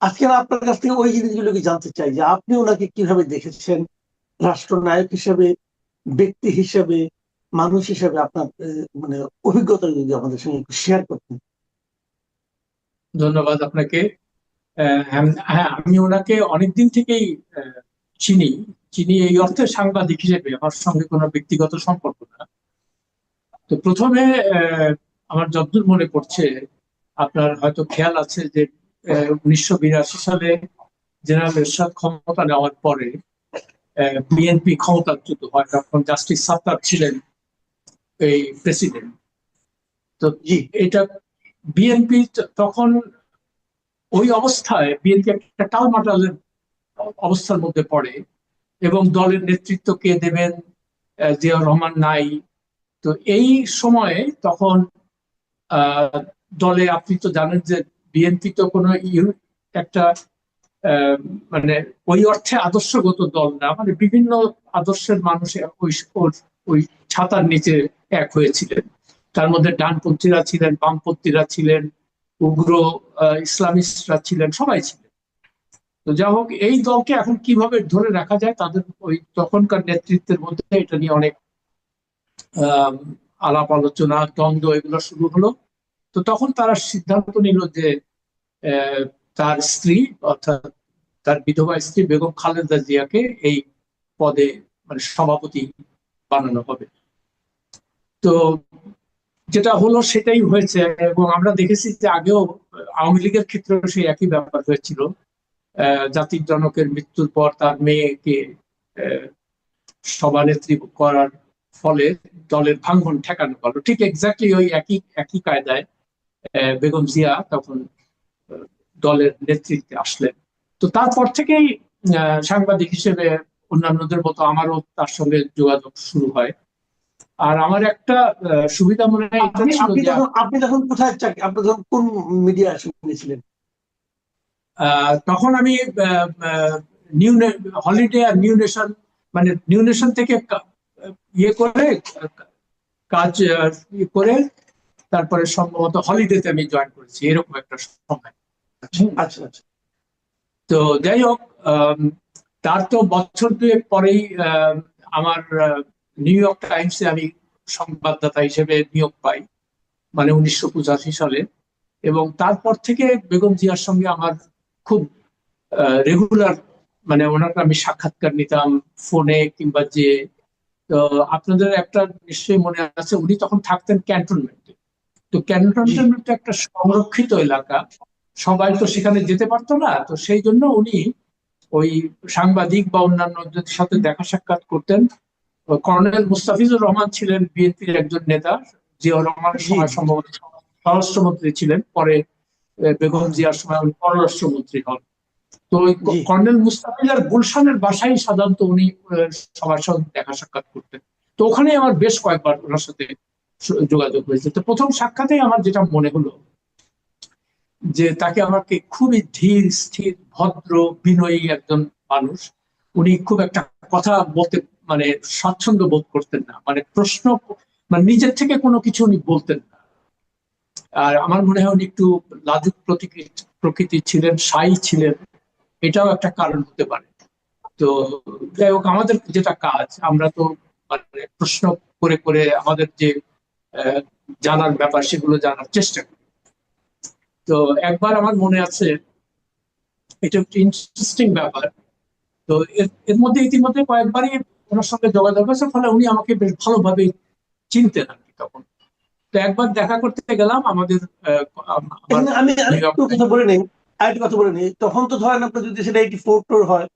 আজকে না আপনার কাছ থেকে ওই জিনিসগুলোকে জানতে চাই যে আপনি ওনাকে কিভাবে দেখেছেন, রাষ্ট্রনায়ক হিসেবে, ব্যক্তি হিসেবে, মানুষ হিসেবে আপনার মানে অভিজ্ঞতা যদি আমাদের সঙ্গে একটু শেয়ার করতেন। ধন্যবাদ আপনাকে। হ্যাঁ, আমি ওনাকে অনেকদিন থেকেই আহ, চিনি। চিনি এই অর্থে সাংবাদিক হিসেবে, আমার সঙ্গে কোনো ব্যক্তিগত সম্পর্ক না। তো প্রথমে আমার যতদূর মনে পড়ছে, আপনার হয়তো খেয়াল আছে যে 1982 সালে জেনারেল এরশাদ ক্ষমতা নেওয়ার পরে বিএনপি ক্ষমতাচ্যুত হয়, তখন জাস্টিস সাত্তার ছিলেন এই প্রেসিডেন্ট। তো জি। এটা বিএনপি তখন ওই অবস্থায় বিএনপি একটা টালমাটালের অবস্থার মধ্যে পড়ে, এবং দলের নেতৃত্ব কে দেবেন, জিয়াউর রহমান নাই। তো এই সময়ে তখন আহ, দলে, আপনি তো জানেন যে বিএনপি তো কোনো একটা আহ, মানে ওই অর্থে আদর্শগত দল না, মানে বিভিন্ন আদর্শের মানুষ ওই ওই ছাতার নিচে এক হয়েছিলেন। তার মধ্যে ডানপন্থীরা ছিলেন, বামপন্থীরা ছিলেন, উগ্র ইসলামিস্টরা ছিলেন, সবাই ছিলেন। তো যা হোক, এই দলকে এখন কিভাবে ধরে রাখা যায়, তাদের ওই তখনকার নেতৃত্বের মধ্যে এটা নিয়ে অনেক আহ আলাপ আলোচনা, দ্বন্দ্ব এগুলো শুরু হলো। তো তখন তারা সিদ্ধান্ত নিল যে আহ, তার স্ত্রী, অর্থাৎ তার বিধবা স্ত্রী বেগম খালেদা জিয়াকে এই পদে, মানে সভাপতি বানানো হবে। তো যেটা হলো সেটাই হয়েছে, এবং আমরা দেখেছি যে আগেও আওয়ামী লীগের ক্ষেত্রেও সেই একই ব্যাপার হয়েছিল। জাতির জনকের মৃত্যুর পর তার মেয়েকে আহ, সভানেত্রী করার ফলে দলের ভাঙন ঠেকানো গেল। ঠিক এক্স্যাক্টলি ওই একই একই কায়দায় বেগম জিয়া তখন দলের নেতৃত্বে আসলেন। তো তারপর থেকেই সাংবাদিক হিসেবে অন্যান্যদের মতো আমারও তার সঙ্গে যোগাযোগ শুরু হয়। আর আমার একটা সুবিধা মনে হয় এটা আপনি ছিল আপনি যে তখন আপনি তখন কোথায় চাকরি, আপনি তখন কোন মিডিয়া শুনেছিলেন? তখন আমি নিউ হলিডে আর নিউ নেশন, মানে নিউ নেশন থেকে ইয়ে করে কাজ করে তারপরে সম্ভবত হলিডেতে আমি জয়েন করেছি, এরকম একটা সময়। আচ্ছা আচ্ছা। তো যাই হোক, আম, তার তো বছর দুয়েক পরেই আমার নিউ ইয়র্ক টাইমসে আমি সংবাদদাতা হিসেবে নিয়োগ পাই, মানে 1985 সালে। এবং তারপর থেকে বেগম জিয়ার সঙ্গে আমার খুব রেগুলার, মানে ওনাকে আমি সাক্ষাৎকার নিতাম ফোনে কিংবা যে। তো আপনাদের একটা নিশ্চয়ই মনে আছে, উনি তখন থাকতেন ক্যান্টনমেন্টে। তো জি ক্যান্টনমেন্ট একটা সংরক্ষিত এলাকা, সবাই তো সেখানে যেতে পারতো না। তো সেই জন্য উনি ওই সাংবাদিক বা অন্যান্যদের সাথে দেখা সাক্ষাৎ করতেন। কর্নেল মুস্তাফিজুর রহমান ছিলেন বিএনপির একজন নেতা, জিয়াউর রহমানের জি সময় সম্ভবত স্বরাষ্ট্রমন্ত্রী ছিলেন, পরে বেগম জিয়ার সময় উনি পররাষ্ট্রমন্ত্রী হন। তো ওই জি। কর্নেল মুস্তাফিজার গুলশানের বাসায় সাধারণত উনি সবার সঙ্গে দেখা সাক্ষাৎ করতেন। তো ওখানে আমার বেশ কয়েকবার ওনার সাথে যোগাযোগ হয়েছে। তো প্রথম সাক্ষাতেই আমার যেটা মনে হলো যে তাকে আমাকে খুবই ধীর স্থির, ভদ্র, বিনয়ী একজন মানুষ। উনি খুব একটা কথা বলতে, মানে স্বাচ্ছন্দ্য বোধ করতেন না, মানে প্রশ্ন, মানে নিজের থেকে কোনো কিছু উনি বলতেন না। আর আমার মনে হয় উনি একটু লাজুক প্রকৃতির ছিলেন, শাই ছিলেন, এটাও একটা কারণ হতে পারে। তো যাই হোক, আমাদের যেটা কাজ, আমরা তো মানে প্রশ্ন করে করে আমাদের যে আহ, জানার ব্যাপার সেগুলো জানার চেষ্টা করি। তো একবার আমার মনে আছে, এটা একটা ইন্টারেস্টিং ব্যাপার। তো এর এর মধ্যে ইতিমধ্যে কয়েকবারই ওনার সঙ্গে যোগাযোগ হয়েছে, ফলে উনি আমাকে বেশ ভালোভাবে চিনতেন আর কি তখন। তো একবার দেখা করতে গেলাম আমাদের আমার এখানে আমি নিউ আরেকটু ইয়র্ক। কথা বলে নেই, আরেকটু কথা বলে নেই। তখন তো ধরেন আপনার যদি সেটা 84 টোর হয়,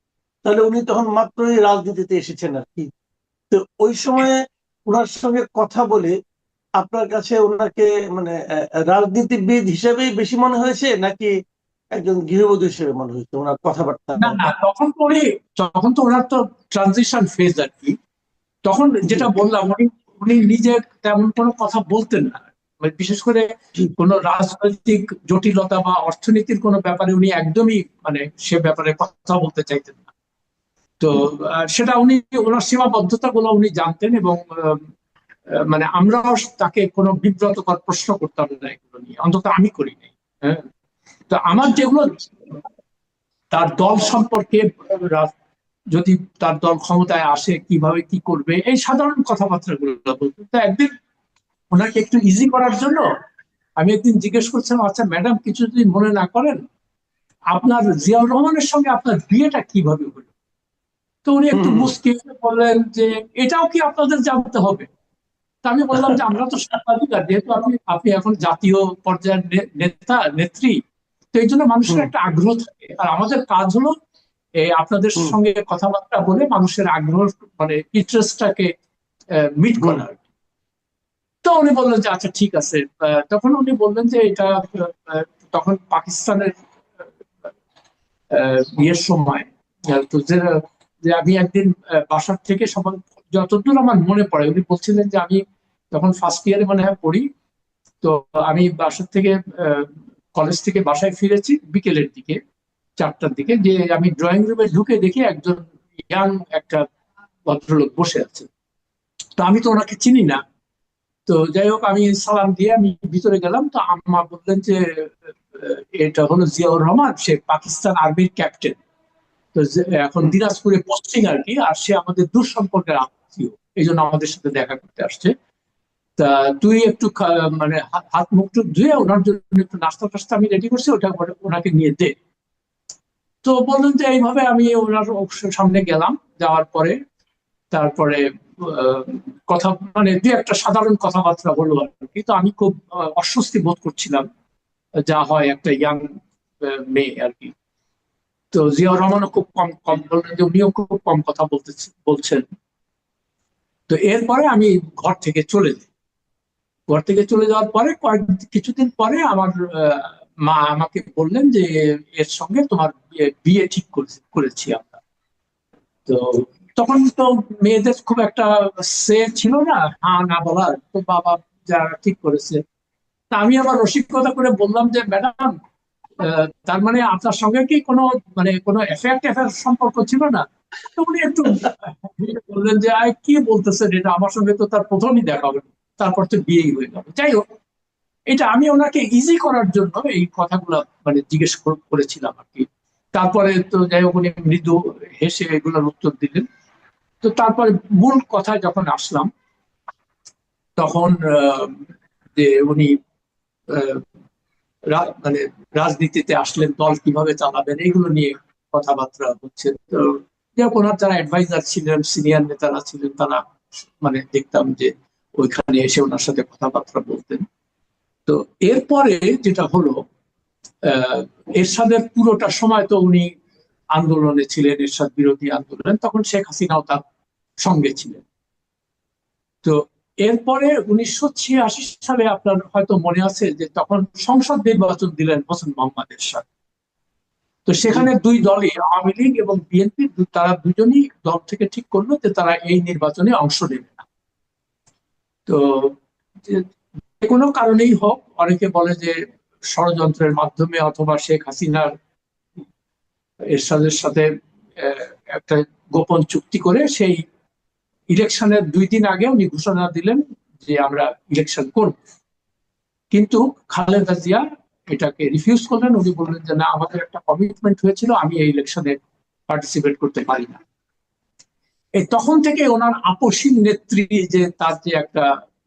তাহলে উনি তখন মাত্রই রাজনীতিতে এসেছেন আর কি। তো ওই সময়ে ওনার সঙ্গে কথা বলে আপনার কাছে ওনাকে মানে রাজনীতিবিদ হিসেবেই বেশি মনে হয়েছে, নাকি একজন গৃহবধূ হিসেবে মনে হয়েছে ওনার কথাবার্তা? না না, তখন তো ওনার তো ট্রানজিশন ফেজ আর কি। তখন জি যেটা বললাম, উনি উনি নিজে তেমন কোনো কথা বলতেন না, মানে বিশেষ করে জি কোনো রাজনৈতিক জটিলতা বা অর্থনীতির কোনো ব্যাপারে উনি একদমই, মানে সে ব্যাপারে কথা বলতে চাইতেন না। তো সেটা উনি, ওনার সীমাবদ্ধতা গুলো উনি জানতেন, এবং মানে আমরাও তাকে কোনো বিব্রতকর প্রশ্ন করতাম না এগুলো নিয়ে, অন্তত আমি করি নাই। হ্যাঁ। তো আমার আচ্ছা। যেগুলো তার দল সম্পর্কে, যদি তার দল ক্ষমতায় আসে কিভাবে কি করবে, এই সাধারণ কথাবার্তা গুলো বলতো। তো একদিন ওনাকে একটু ইজি করার জন্য আমি একদিন জিজ্ঞেস করছিলাম, আচ্ছা ম্যাডাম, কিছু যদি মনে না করেন, আপনার জিয়াউর রহমানের সঙ্গে আপনার বিয়েটা কিভাবে হলো? তো উনি একটু হুম মুস্কি এসে বললেন যে এটাও কি আপনাদের জানতে হবে? তা আমি বললাম যে আমরা তো সাংবাদিক, আর যেহেতু আপনি আপনি এখন জাতীয় পর্যায়ের নেতা নেত্রী, তো এই জন্য মানুষের হুম একটা আগ্রহ থাকে, আর আমাদের কাজ হলো আপনাদের হুম সঙ্গে কথাবার্তা বলে মানুষের আগ্রহ, মানে ইন্টারেস্টটাকে মিট হুম করা। তো উনি বললেন যে আচ্ছা ঠিক আছে। তখন উনি বললেন যে এটা আহ, তখন পাকিস্তানের বিয়ের সময়, তো যে যে আমি একদিন বাসার থেকে সবার, যতদূর আমার মনে পড়ে, উনি বলছিলেন যে আমি তখন ফার্স্ট ইয়ারে মনে হয় পড়ি। তো আমি বাসার থেকে, কলেজ থেকে বাসায় ফিরেছি বিকেলের দিকে, 4টার দিকে, যে আমি ড্রয়িং রুমে ঢুকে দেখি একজন ইয়াং একটা ভদ্রলোক বসে আছে। তো আমি তো ওনাকে চিনি না। তো যাই হোক, আমি সালাম দিয়ে আমি ভিতরে গেলাম। তো আম্মা বললেন যে এটা হলো জিয়াউর রহমান, সে পাকিস্তান আর্মির ক্যাপ্টেন। তো এখন হুম দিনাজপুরে পোস্টিং আর কি, আর সে আমাদের দূর সম্পর্কের আত্মীয়, এই জন্য আমাদের সাথে দেখা করতে আসছে। তা তুই একটু মানে হাত মুখ টুক ধুয়ে ওনার জন্য একটু নাস্তা টাস্তা আমি রেডি করছি, ওটা ওনাকে নিয়ে দে। তো বললেন যে এইভাবে আমি ওনার সামনে গেলাম। যাওয়ার পরে তারপরে আহ, কথা, মানে দু একটা সাধারণ কথাবার্তা হলো আর কি। তো আমি খুব অস্বস্তি বোধ করছিলাম, যা হয় একটা ইয়াং মেয়ে আর কি। তো জিয়াউর রহমানও খুব কম কম বললেন যে উনিও খুব কম কথা বলছেন। তো এরপরে আমি ঘর থেকে চলে যাই। ঘর থেকে চলে যাওয়ার পরে কিছুদিন পরে আমার মা আমাকে বললেন যে এর সঙ্গে তোমার বিয়ে ঠিক করেছি আমরা। তো তখন তো মেয়েদের খুব একটা সে ছিল না, হ্যাঁ না বলার। তো বাবা যারা ঠিক করেছে, তা আমি আবার রসিকতা করে বললাম যে ম্যাডাম, তার মানে আপনার সঙ্গে কি কোনো, মানে কোনো অ্যাফেয়ার ট্যাফেয়ার সম্পর্ক ছিল না? তো উনি একটু বললেন যে আয় কি বলতেছেন, এটা আমার সঙ্গে তো তার প্রথমই দেখা হলো, তারপর তো বিয়েই হয়ে গেল। যাই হোক, এটা আমি ওনাকে ইজি করার জন্য এই কথাগুলো মানে জিজ্ঞেস করেছিলাম আর কি। তারপরে তো যাই হোক, উনি মৃদু হেসে এগুলোর উত্তর দিলেন। তো তারপরে মূল কথায় যখন আসলাম, তখন যে উনি আহ, মানে রাজনীতিতে আসলেন, দল কিভাবে চালাবেন, এইগুলো নিয়ে কথাবার্তা হচ্ছে। তো যাই হোক, ওনার যারা অ্যাডভাইজার ছিলেন, সিনিয়র নেতারা ছিলেন, তারা মানে দেখতাম যে ওইখানে এসে ওনার সাথে কথাবার্তা বলতেন। তো এরপরে যেটা হলো, আহ এরশাদের পুরোটা সময় তো উনি আন্দোলনে ছিলেন, এরশাদ বিরোধী আন্দোলন, তখন শেখ হাসিনাও তার সঙ্গে ছিলেন। তো এরপরে 1986 সালে আপনার হয়তো মনে আছে যে তখন সংসদ নির্বাচন দিলেন হোসেন মোহাম্মদ এরশাদ। তো জি সেখানে দুই দলই, আওয়ামী লীগ এবং বিএনপি, তারা দুজনই দল থেকে ঠিক করলো যে তারা এই নির্বাচনে অংশ নেবে না। তো যে যে কোনো কারণেই হোক, অনেকে বলে যে ষড়যন্ত্রের মাধ্যমে, অথবা শেখ হাসিনার এরশাদের সাথে আহ, একটা গোপন চুক্তি করে সেই ইলেকশনের 2 দিন আগে উনি ঘোষণা দিলেন যে আমরা ইলেকশন করব। কিন্তু খালেদা জিয়া এটাকে রিফিউজ করলেন। উনি বললেন যে না, আমাদের একটা কমিটমেন্ট হয়েছিল, আমি এই ইলেকশনে পার্টিসিপেট করতে পারি না। এই তখন থেকে ওনার আপসীন নেত্রী, যে তার যে একটা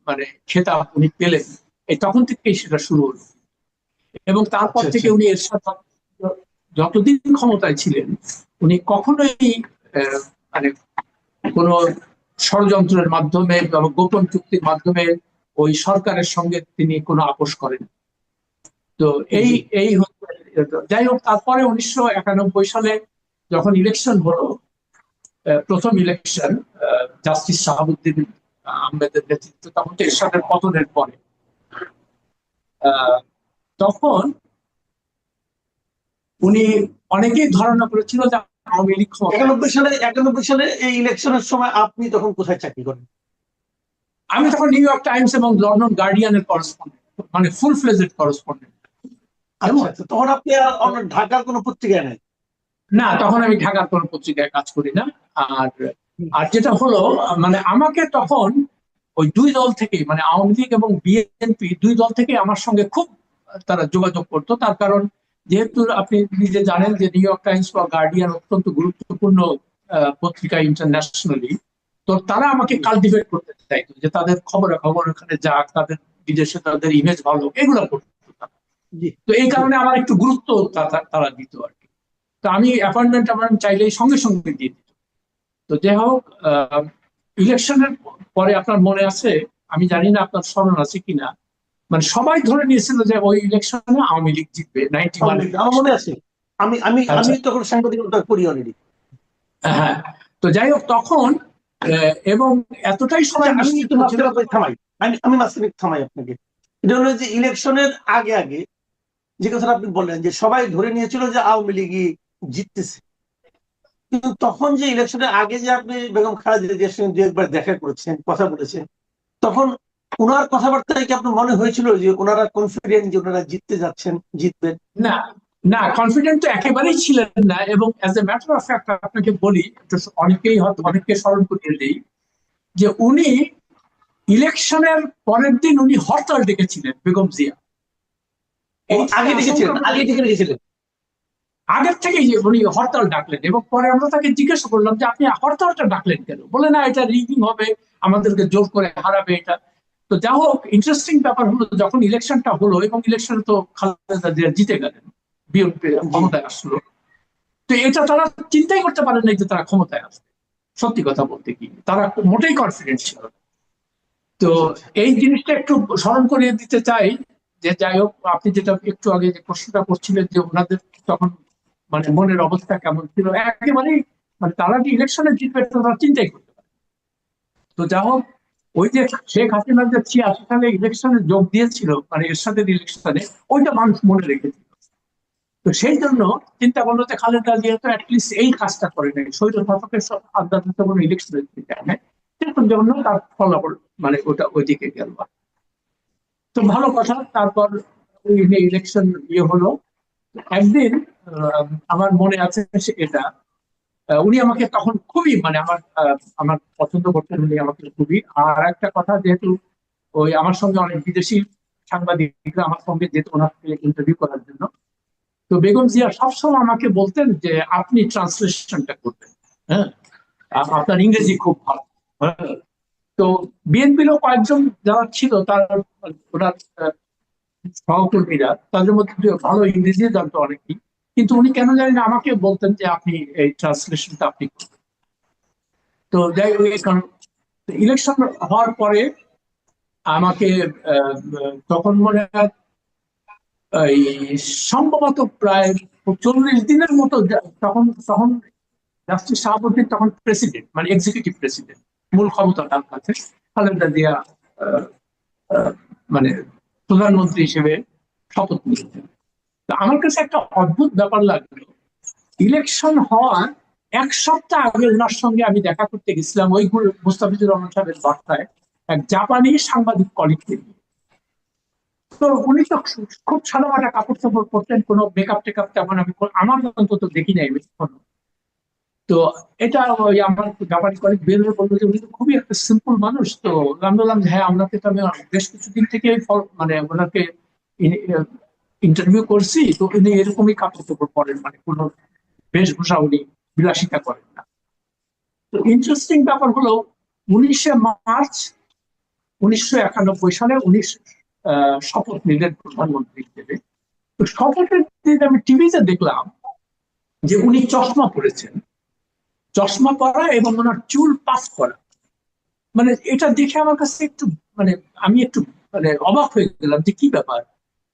মানে খেতাব উনি পেলেন, এই তখন থেকেই সেটা শুরু হলো। এবং তারপর আচ্ছা আচ্ছা থেকে উনি এর সাথে যতদিন ক্ষমতায় ছিলেন, উনি কখনোই মানে কোন ষড়যন্ত্রের মাধ্যমে বা গোপন চুক্তির মাধ্যমে ওই সরকারের সঙ্গে তিনি কোনো আপোষ করেন। তো এই জি এই হচ্ছে। যাই হোক, তারপরে 1991 সালে যখন ইলেকশন হলো, প্রথম ইলেকশন, জাস্টিস শাহাবুদ্দিন আহমেদের নেতৃত্বে, তখন তো এরশাদের পতনের পরে, আহ, তখন উনি, অনেকেই ধারণা করেছিল যে আওয়ামী লীগ ক্ষমতায় একানব্বই আসবে। সালে 91 সালে এই ইলেকশনের সময় আপনি তখন কোথায় চাকরি করেন? আমি তখন নিউ ইয়র্ক টাইমস এবং লন্ডন গার্ডিয়ানের করেসপন্ডেন্ট, মানে ফুল ফ্লেজেড করেসপন্ডেন্ট। আচ্ছা কেমন? আচ্ছা, তখন আপনি আর অন্য ঢাকার কোনো পত্রিকায় নেই? না, তখন আমি ঢাকার কোনো পত্রিকায় কাজ করি না। আর হুম, আর যেটা হলো, মানে আমাকে তখন ওই দুই দল থেকে, মানে আওয়ামী লীগ এবং বিএনপি, দুই দল থেকে আমার সঙ্গে খুব তারা যোগাযোগ করতো। তার কারণ যেহেতু আপনি নিজে জানেন যে নিউ ইয়র্ক টাইমস বা গার্ডিয়ান অত্যন্ত গুরুত্বপূর্ণ পত্রিকা ইন্টারন্যাশনালি, তো তারা আমাকে কাল্টিভেট করতে চাইতো যে তাদের খবর ওখানে যাক, তাদের বিদেশে তাদের ইমেজ ভালো, এগুলো করতো তারা। জি তো এই জি কারণে আমার একটু গুরুত্ব তারা দিত আর কি। তো আমি অ্যাপয়েন্টমেন্ট আমার চাইলেই সঙ্গে সঙ্গে দিয়ে দিত। তো যাই হোক, ইলেকশনের পরে আপনার মনে আছে, আমি জানি না আপনার স্মরণ আছে কিনা, মানে সবাই ধরে নিয়েছিল যে ওই ইলেকশনে আওয়ামী লীগ জিতবে, 91 এর আমার মনে ইলেকশন। আছে। আমি আমি আমি আচ্ছা, তখন সাংবাদিকতা করি অলরেডি। হ্যাঁ। তো যাই হোক তখন এবং এতটাই আচ্ছা, সবাই আমি নিশ্চিত একটু ছিল। মাঝখানে আপনাকে থামাই। আমি মাঝখানে থামাই আপনাকে। এটা হলো যে ইলেকশনের আগে আগে যে কথাটা আপনি বললেন যে সবাই ধরে নিয়েছিল যে আওয়ামী লীগই জিততেছে, কিন্তু তখন যে ইলেকশনের আগে যে আপনি বেগম খালেদা জিয়ার সঙ্গে দু একবার দেখা করেছেন, কথা বলেছেন, তখন ওনার কথাবার্তায় কি আপনার মনে হয়েছিল যে ওনারা কনফিডেন্ট যে ওনারা জিততে যাচ্ছেন, জিতবেন? না, না, কনফিডেন্ট তো একেবারেই ছিলেন না। এবং as a matter of fact আপনাকে বলি, একটু অনেকেই হয়তো অনেককে স্মরণ করিয়ে দিই, যে উনি ইলেকশনের পরের দিন উনি হরতাল ডেকেছিলেন বেগম জিয়া। ও, এইটা আগে আশঙ্কা দেখেছিলেন, করে আগে দেখে রেখেছিলেন। আগের থেকেই যে উনি হরতাল ডাকলেন, এবং পরে আমরা তাকে জিজ্ঞাসা করলাম যে আপনি হরতালটা ডাকলেন কেন, বলে না এটা রিগিং হবে, আমাদেরকে জোর করে হারাবে এটা। তো যা হোক, ইন্টারেস্টিং ব্যাপার হলো যখন ইলেকশনটা হলো, এবং ইলেকশন তো খালেদা জিয়া জিতে গেলেন, বিএনপি জি ক্ষমতায় আসলো। তো এটা তারা চিন্তাই করতে পারেন নাই যে তারা ক্ষমতায় আসবে। সত্যি কথা বলতে কি, তারা মোটেই কনফিডেন্ট ছিল না। তো আচ্ছা আচ্ছা। এই জিনিসটা একটু স্মরণ করিয়ে দিতে চাই, যে যাই হোক, আপনি যেটা একটু আগে যে প্রশ্নটা করছিলেন যে ওনাদের তখন মানে মনের অবস্থা কেমন ছিল, একেবারেই মানে তারা যে ইলেকশনে জিতবে এটা তারা চিন্তাই করতে পারে। তো যা হোক, ওই যে শেখ হাসিনা যে 86 সালে ইলেকশনে যোগ দিয়েছিল, মানে এরশাদের ইলেকশনে, ওইটা মানুষ মনে রেখেছিল। তো সেই জন্য চিন্তা করলো যে খালেদা জিয়া তো অ্যাটলিস্ট এই কাজটা করে নাই, স্বৈর শাসকের আদালতে কোনো ইলেকশনে যায় না, সেরকম জন্য তার ফলাফল মানে ওটা ওইদিকে গেল। তো ভালো কথা। তারপর ইলেকশন হলো একদিন, আমার মনে আছে এটা, উনি আমাকে তখন খুবই মানে আমার পছন্দ করতেন উনি আমাকে খুবই। আর একটা কথা, যেহেতু ওই আমার সঙ্গে অনেক বিদেশি সাংবাদিকরা আমার সঙ্গে যেত ওনাকে ইন্টারভিউ করার জন্য, তো বেগম জিয়া সবসময় আমাকে বলতেন যে আপনি ট্রান্সলেশনটা করবেন। হ্যাঁ, আপনার ইংরেজি খুব ভালো। হ্যাঁ। তো বিএনপিরও কয়েকজন যারা ছিল তার ওনার সহকর্মীরা, তাদের মধ্যে ভালো ইংরেজি জানতো অনেকেই, কিন্তু উনি কেন জানি না আমাকে বলতেন যে আপনি এই ট্রান্সলেশনটা আপনি করবেন। তো যাই হোক, ইলেকশন হওয়ার পরে আমাকে তখন মনে হয় এই সম্ভবত প্রায় 40 দিনের মতো তখন তখন জাস্টিস শাহাবুদ্দিন তখন প্রেসিডেন্ট, মানে এক্সিকিউটিভ প্রেসিডেন্ট, মূল ক্ষমতা তার কাছে। খালেদা জিয়া আহ, আহ, মানে প্রধানমন্ত্রী হিসেবে শপথ নিয়েছেন। তো আমার কাছে একটা অদ্ভুত ব্যাপার লাগলো, ইলেকশন হওয়ার 1 সপ্তাহ আগে ওনার সঙ্গে আমি দেখা করতে গেছিলাম ওই মুস্তাফিজুর রহমান সাহেবের বার্তায় এক জাপানি সাংবাদিক কলিগকে নিয়ে। তো উনি তো খুব সাদামাটা কাপড় চাপড় পরতেন, কোনো মেকআপ টেকআপ তেমন আমি আমার অন্তত দেখি নাই কখনো। তো এটা ওই আমার জাপানি কলিগ বের হয়ে বললো যে উনি তো খুবই একটা সিম্পল মানুষ। তো আমি বললাম যে হ্যাঁ, ওনাকে তো আমি বেশ কিছুদিন থেকে মানে ওনাকে ইন্টারভিউ করছি, তো উনি এরকমই কাপড় চোপড় পরেন, মানে কোনো বেশভূষা উনি বিলাসিতা করেন না। তো ইন্টারেস্টিং ব্যাপার হলো 19 মার্চ 1991 সালে উনি শপথ নিলেন প্রধানমন্ত্রী হিসেবে। তো শপথের দিন আমি টিভিতে দেখলাম যে উনি চশমা পরেছেন, চশমা পরা এবং ওনার চুল পাস করা। মানে এটা দেখে আমার কাছে একটু মানে আমি একটু মানে অবাক হয়ে গেলাম যে কি ব্যাপার।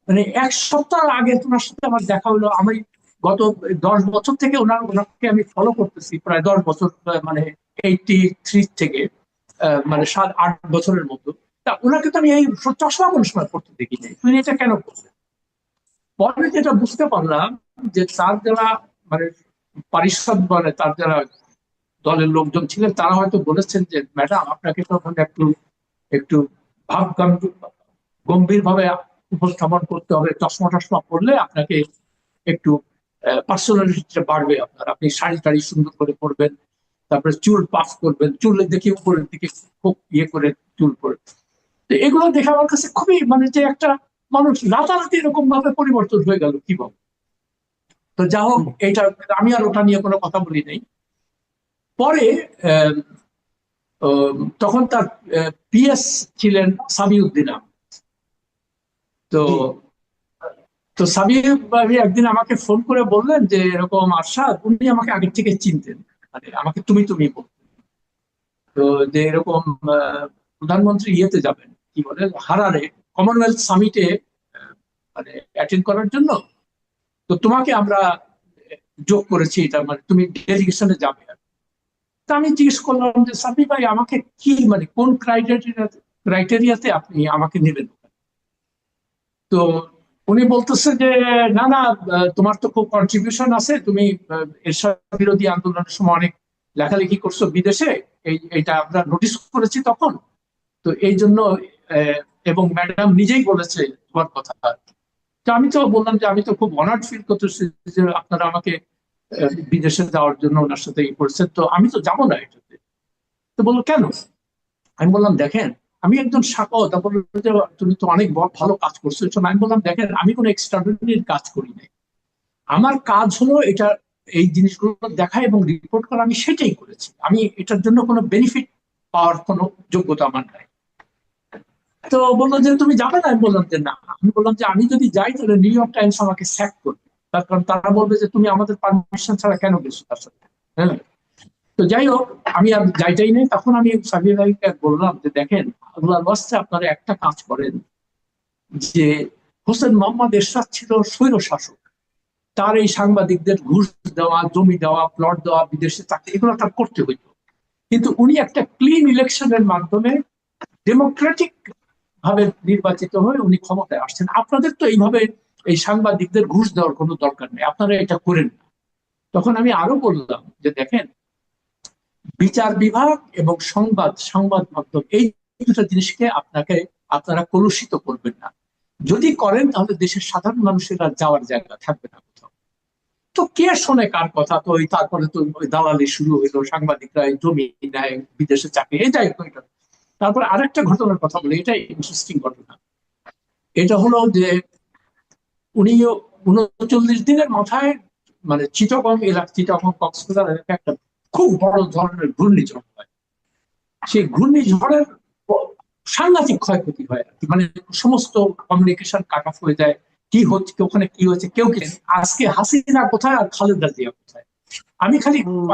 মানে 1 সপ্তাহ আগে তোমার সাথে আমার দেখা হলো। আমি গত 10 বছর থেকে ওনাকে আমি ফলো করতেছি, প্রায় 10 বছর, মানে 83 থেকে মানে 7-8 বছরের মতো। তা ওনাকে তো আমি এই চশমা কোনো সময় পড়তে দেখি নাই, তুমি এটা কেন করছেন? পরে যেটা বুঝতে পারলাম যে তার যারা মানে পারিষদ, মানে তার যারা দলের লোকজন ছিলেন, তারা হয়তো বলেছেন যে ম্যাডাম আপনাকে তখন একটু একটু ভাব গম্ভীর ভাবে উপস্থাপন করতে হবে, চশমা টশমা পরলে আপনাকে একটু পার্সোনালিটিটা বাড়বে আপনার, আপনি শাড়ি টাড়ি সুন্দর করে পরবেন, তারপরে চুল পাফ করবেন, চুল দেখে উপরের দিকে খুব ইয়ে করে চুল পরে। তো এগুলো দেখে আমার কাছে খুবই মানে যে একটা মানুষ রাতারাতি এরকম ভাবে পরিবর্তন হয়ে গেল কি বল। তো যা হোক, এইটা আমি আর ওটা নিয়ে কোনো কথা বলি নাই। পরে আহ, তখন তার পিএস ছিলেন সাবিউদ্দিন আহমেদ। তো জি। তো সাবির ভাই একদিন আমাকে ফোন করে বললেন যে এরকম আরশাদ, উনি আমাকে আগের থেকে চিনতেন, মানে আমাকে তুমি তুমি বলতেন। তো যে এরকম প্রধানমন্ত্রী ইয়েতে যাবেন, কি বলে, হারারে, কমনওয়েলথ সামিটে মানে অ্যাটেন্ড করার জন্য। তো তোমাকে আমরা যোগ করেছি, এটা মানে তুমি ডেলিগেশনে যাবে। তো আমি জিজ্ঞেস করলাম যে সাবি ভাই, আমাকে কি মানে কোন ক্রাইটেরিয়াতে আপনি আমাকে নেবেন? তো উনি বলতেছে যে না না, তোমার তো খুব কন্ট্রিবিউশন আছে, তুমি এরশাদ বিরোধী আন্দোলনের সময় অনেক লেখালেখি করছো বিদেশে, এইটা আমরা নোটিস করেছি তখন। তো এই জন্য আহ, এবং ম্যাডাম নিজেই বলেছে তোমার কথা। তো আমি তো বললাম যে আমি তো খুব অনার্ড ফিল করতেছি যে আপনারা আমাকে বিদেশে যাওয়ার জন্য ওনার সাথে ই করছেন, তো আমি তো যাবো না এটাতে। তো বললো কেন? আমি বললাম দেখেন, আমি একজন সাকত, তারপর যে তুমি তো অনেক ভালো কাজ করছো। আমি বললাম দেখেন, আমি কোনো এক্সট্রাঅর্ডিনারি কাজ করি নাই, আমার কাজ হলো এটা, এই জিনিসগুলো দেখা এবং রিপোর্ট করা, আমি সেটাই করেছি। আমি এটার জন্য কোনো বেনিফিট পাওয়ার কোনো যোগ্যতা আমার নাই। তো বললো যে তুমি যাবে না? আমি বললাম যে না। আমি বললাম যে আমি যদি যাই তাহলে নিউ ইয়র্ক টাইমস আমাকে স্যাক করবে, তার কারণ তারা বলবে যে তুমি আমাদের পারমিশন ছাড়া কেন গেছো তার সাথে। হ্যাঁ। তো যাই হোক, আমি আর যাইটাই নেই। তখন আমি সাবির ভাইকে বললাম যে দেখেন, আল্লাহর ওয়াস্তে আপনারা একটা কাজ করেন, যে হোসেন মোহাম্মদ এরশাদ ছিল স্বৈর শাসক, তার এই সাংবাদিকদের ঘুষ দেওয়া, জমি দেওয়া, প্লট দেওয়া, বিদেশে চাকরি, এগুলো তার করতে হইতো। কিন্তু উনি একটা ক্লিন ইলেকশনের মাধ্যমে ডেমোক্রেটিক ভাবে নির্বাচিত হয়ে উনি ক্ষমতায় আসছেন। আপনাদের তো এইভাবে এই সাংবাদিকদের ঘুষ দেওয়ার কোনো দরকার নেই, আপনারা এটা করেন না। তখন আমি আরো বললাম যে দেখেন, বিচার বিভাগ এবং সংবাদ সংবাদ মাধ্যম, এই দুটো জিনিসকে আপনারা কলুষিত করবেন না। যদি করেন তাহলে দেশের সাধারণ মানুষের আর যাওয়ার জায়গা থাকবে না কোথাও। তো কে শোনে কার কথা? তো ওই তারপরে তো ওই দালালি শুরু হইলো, সাংবাদিকরা এই জমি নেয়, বিদেশে চাকরি, এটাই ওইটা। তারপর আরেকটা ঘটনার কথা বলি, এটাই ইন্টারেস্টিং ঘটনা। এটা হলো যে উনি 39 দিনের মাথায় মানে চিটাগং এলাকা, চিটাগং কক্সবাজার এলাকা একটা খুব বড় ধরনের ঘূর্ণিঝড় হয়। সেই ঘূর্ণিঝড়ের সাংঘাতিক ক্ষয়ক্ষতি হয় আর কি, মানে সমস্ত কমিউনিকেশন কাট অফ হয়ে যায়। কি হচ্ছে ওখানে, কি হচ্ছে কেউ কে, আজকে হাসিনা কোথায় আর খালেদা জিয়া কোথায়? আমি খালি হুম।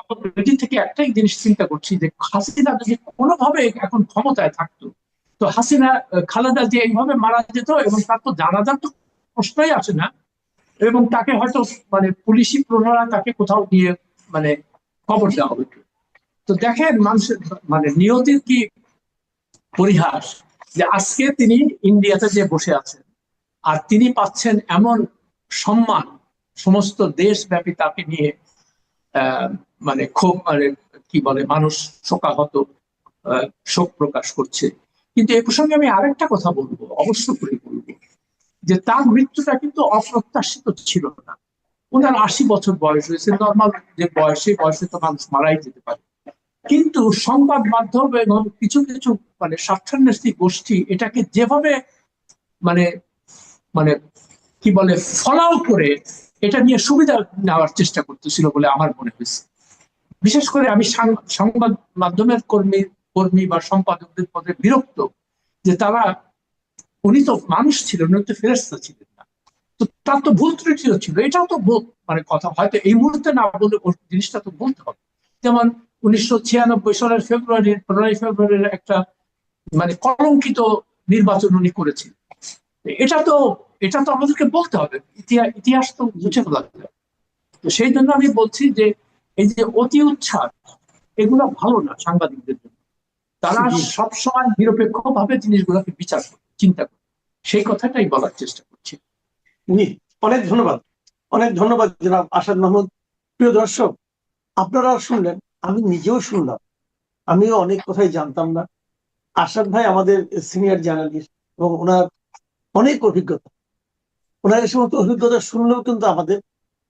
কয়েকদিন থেকে একটাই জিনিস চিন্তা করছি, যে হাসিনা যদি কোনোভাবে এখন ক্ষমতায় থাকতো, তো হাসিনা খালেদা জিয়া এইভাবে মারা যেত এবং তার তো জানাজার তো প্রশ্নই আসে না। এবং তাকে হয়তো মানে পুলিশি প্রহরা তাকে কোথাও নিয়ে মানে খবর দেওয়া হতো। তো দেখেন মানুষের মানে নিয়তির কি পরিহাস, যে আজকে তিনি ইন্ডিয়াতে যে বসে আছেন, আর তিনি পাচ্ছেন এমন সম্মান, সমস্ত দেশব্যাপী তাকে নিয়ে আহ, মানে খুব মানে কি বলে, মানুষ শোকাহত, শোক প্রকাশ করছে। কিন্তু এ প্রসঙ্গে আমি আরেকটা কথা বলবো, অবশ্য করে বলবো, যে তার মৃত্যুটা কিন্তু অপ্রত্যাশিত ছিল না। ওনার 80 বছর বয়স হয়েছে, নর্মাল যে বয়সে, বয়সে তো মানুষ মারাই যেতে পারে। কিন্তু সংবাদ মাধ্যম এবং কিছু কিছু মানে স্বার্থান্বেষী গোষ্ঠী এটাকে যেভাবে মানে মানে কি বলে ফলাও করে এটা নিয়ে সুবিধা নেওয়ার চেষ্টা করতেছিল বলে আমার মনে হয়েছে। বিশেষ করে আমি সংবাদ মাধ্যমের কর্মী কর্মী বা সম্পাদকদের পদে বিরক্ত, যে তারা, উনি তো মানুষ ছিলেন, উনি তো ফেরেশতা ছিলেন না। তো তার তো ভুল ত্রুটিও ছিল, এটাও তো মানে কথা হয়তো এই মুহূর্তে না বলে ওর জিনিসটা তো বলতে হবে। যেমন 1996 সালের ফেব্রুয়ারির একটা মানে কলঙ্কিত নির্বাচন উনি করেছেন। এটা তো এটা তো আমাদেরকে বলতে হবে, ইতিহাস তো মুছে ফেলা যাবে না। তো সেই জন্য আমি বলছি যে এই যে অতি উচ্ছ্বাস, এগুলো ভালো না সাংবাদিকদের জন্য। তারা জি। সবসময় নিরপেক্ষ ভাবে জিনিসগুলোকে বিচার করে, চিন্তা করে, সেই কথাটাই বলার চেষ্টা করছি। জি। অনেক ধন্যবাদ। অনেক ধন্যবাদ জনাব আসাদ মাহমুদ। প্রিয় দর্শক, আপনারা শুনলেন, আমি নিজেও শুনলাম, আমিও অনেক কথাই জানতাম না। আসাদ ভাই আমাদের সিনিয়র জার্নালিস্ট এবং ওনার অনেক অভিজ্ঞতা। ওনার এই সমস্ত অভিজ্ঞতা শুনলেও কিন্তু আমাদের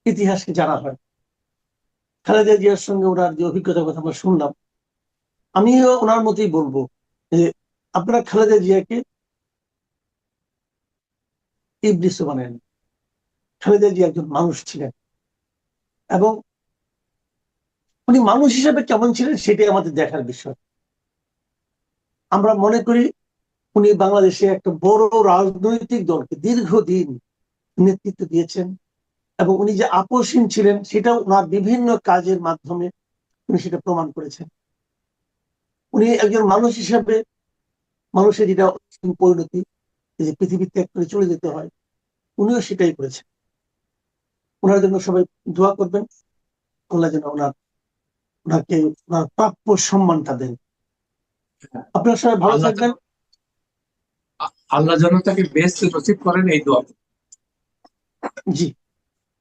ইতিহাসকে জানা হয়। খালেদা জিয়ার সঙ্গে ওনার যে অভিজ্ঞতার কথা আমরা শুনলাম, আমিও ওনার মতোই বলবো যে আপনারা খালেদা জিয়াকে ইবলিসও বানান। খালেদা জিয়া একজন মানুষ ছিলেন, এবং উনি মানুষ হিসেবে কেমন ছিলেন সেটাই আমাদের দেখার বিষয়। আমরা মনে করি উনি বাংলাদেশে একটা বড় রাজনৈতিক দলকে দীর্ঘদিন নেতৃত্ব দিয়েছেন, এবং উনি যে আপোষহীন ছিলেন সেটাও ওনার বিভিন্ন কাজের মাধ্যমে উনি সেটা প্রমাণ করেছেন। উনি একজন মানুষ হিসেবে মানুষের যেটা পরিণতি, যে পৃথিবী ত্যাগ করে চলে যেতে হয়, উনিও সেটাই করেছেন। ওনার জন্য সবাই দোয়া করবেন, আল্লাহ যেন ওনাকে ওনার প্রাপ্য সম্মানটা দেন। আপনারা সবাই ভালো আল্লাহ থাকবেন। আল্লাহ যেন তাকে বেহেশতে নসিব করেন, এই দোয়া। জি,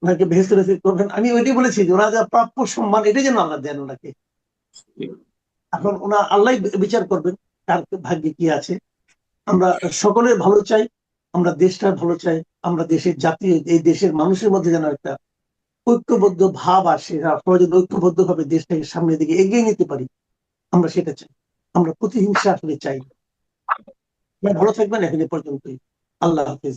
ওনাকে বেহেশতে নসিব করবেন। আমি ওইটাই বলেছি যে ওনার যা প্রাপ্য সম্মান এটাই যেন আল্লাহ দেন ওনাকে। এখন আল্লাহ বিচার করবেন কার ভাগ্যে কি আছে। আমরা সকলের ভালো চাই, আমরা দেশটার ভালো চাই, আমরা দেশের জাতীয় এই দেশের মানুষের মধ্যে যেন একটা ঐক্যবদ্ধ ভাব আসে, সবাই যদি ঐক্যবদ্ধ ভাবে দেশটাকে সামনের দিকে এগিয়ে নিতে পারি, আমরা সেটা চাই। আমরা প্রতিহিংসা আসলে চাই না। ভালো থাকবেন, এখন এ পর্যন্তই। আল্লাহ হাফিজ।